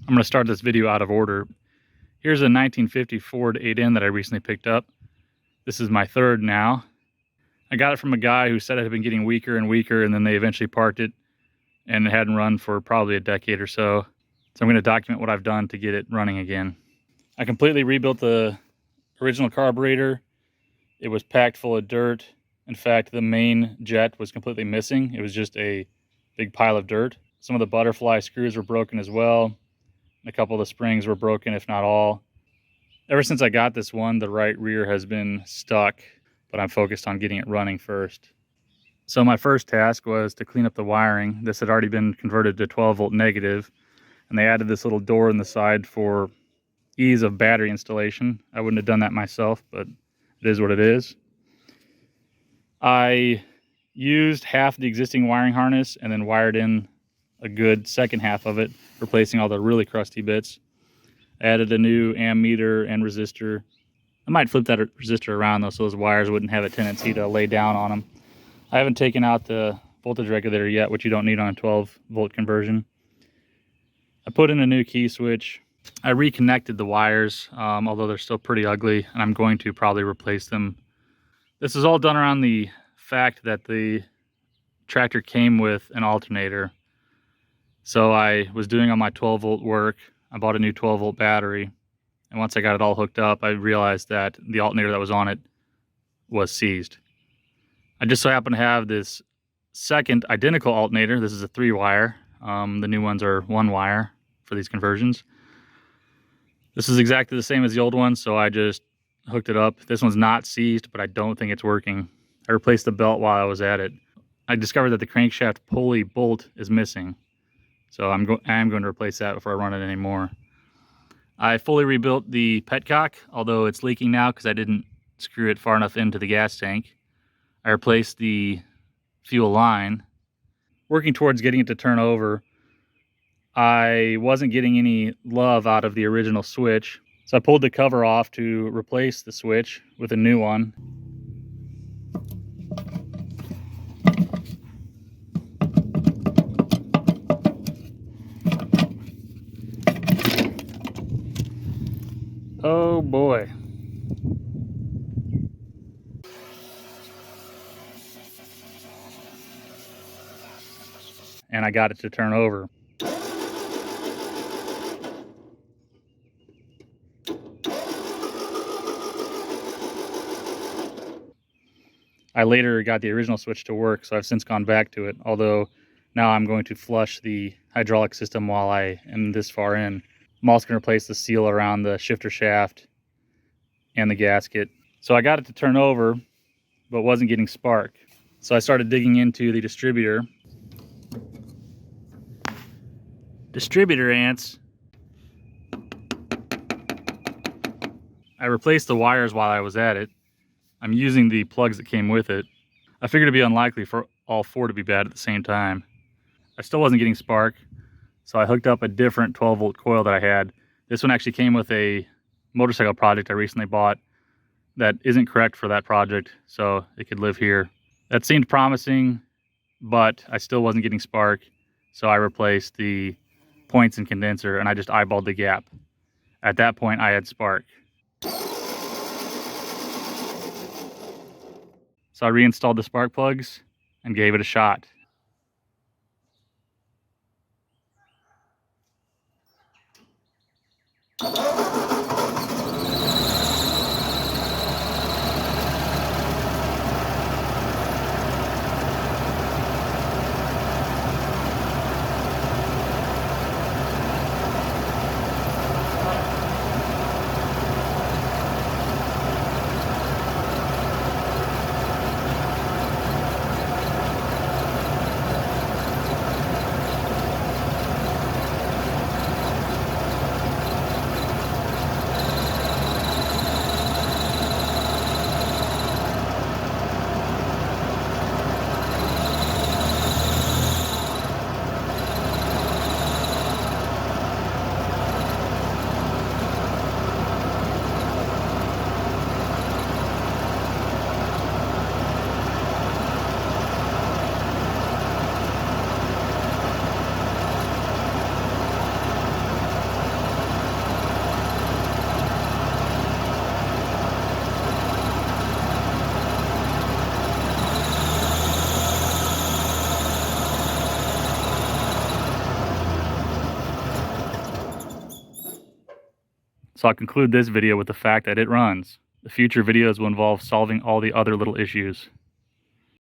I'm going to start this video out of order. Here's a 1950 Ford 8N that I recently picked up. This is my third now. I got it from a guy who said it had been getting weaker and weaker, and then they eventually parked it, and it hadn't run for probably a decade or so. So I'm going to document what I've done to get it running again. I completely rebuilt the original carburetor. It was packed full of dirt. In fact, the main jet was completely missing. It was just a big pile of dirt. Some of the butterfly screws were broken as well. A couple of the springs were broken, if not all. Ever since I got this one, the right rear has been stuck, but I'm focused on getting it running first. So my first task was to clean up the wiring. This had already been converted to 12-volt negative, and they added this little door in the side for ease of battery installation. I wouldn't have done that myself, but it is what it is. I used half the existing wiring harness and then wired in a good second half of it, replacing all the really crusty bits. Added a new ammeter and resistor. I might flip that resistor around though, so those wires wouldn't have a tendency to lay down on them. I haven't taken out the voltage regulator yet, which you don't need on a 12-volt conversion. I put in a new key switch. I reconnected the wires, although they're still pretty ugly, and I'm going to probably replace them. This is all done around the fact that the tractor came with an alternator. So I was doing all my 12-volt work. I bought a new 12-volt battery, and once I got it all hooked up, I realized that the alternator that was on it was seized. I just so happen to have this second identical alternator. This is a 3-wire. The new ones are 1-wire for these conversions. This is exactly the same as the old one, so I just hooked it up. This one's not seized, but I don't think it's working. I replaced the belt while I was at it. I discovered that the crankshaft pulley bolt is missing. So I am going to replace that before I run it anymore. I fully rebuilt the petcock, although it's leaking now because I didn't screw it far enough into the gas tank. I replaced the fuel line. Working towards getting it to turn over, I wasn't getting any love out of the original switch. So I pulled the cover off to replace the switch with a new one. Oh boy. And I got it to turn over. I later got the original switch to work, so I've since gone back to it, although now I'm going to flush the hydraulic system while I am this far in. I'm also going to replace the seal around the shifter shaft and the gasket. So I got it to turn over, but wasn't getting spark. So I started digging into the distributor. Distributor ants. I replaced the wires while I was at it. I'm using the plugs that came with it. I figured it'd be unlikely for all 4 to be bad at the same time. I still wasn't getting spark, so I hooked up a different 12-volt coil that I had. This one actually came with a motorcycle project I recently bought that isn't correct for that project, so it could live here. That seemed promising, but I still wasn't getting spark, so I replaced the points and condenser, and I just eyeballed the gap. At that point, I had spark. So I reinstalled the spark plugs and gave it a shot. So I'll conclude this video with the fact that it runs. The future videos will involve solving all the other little issues.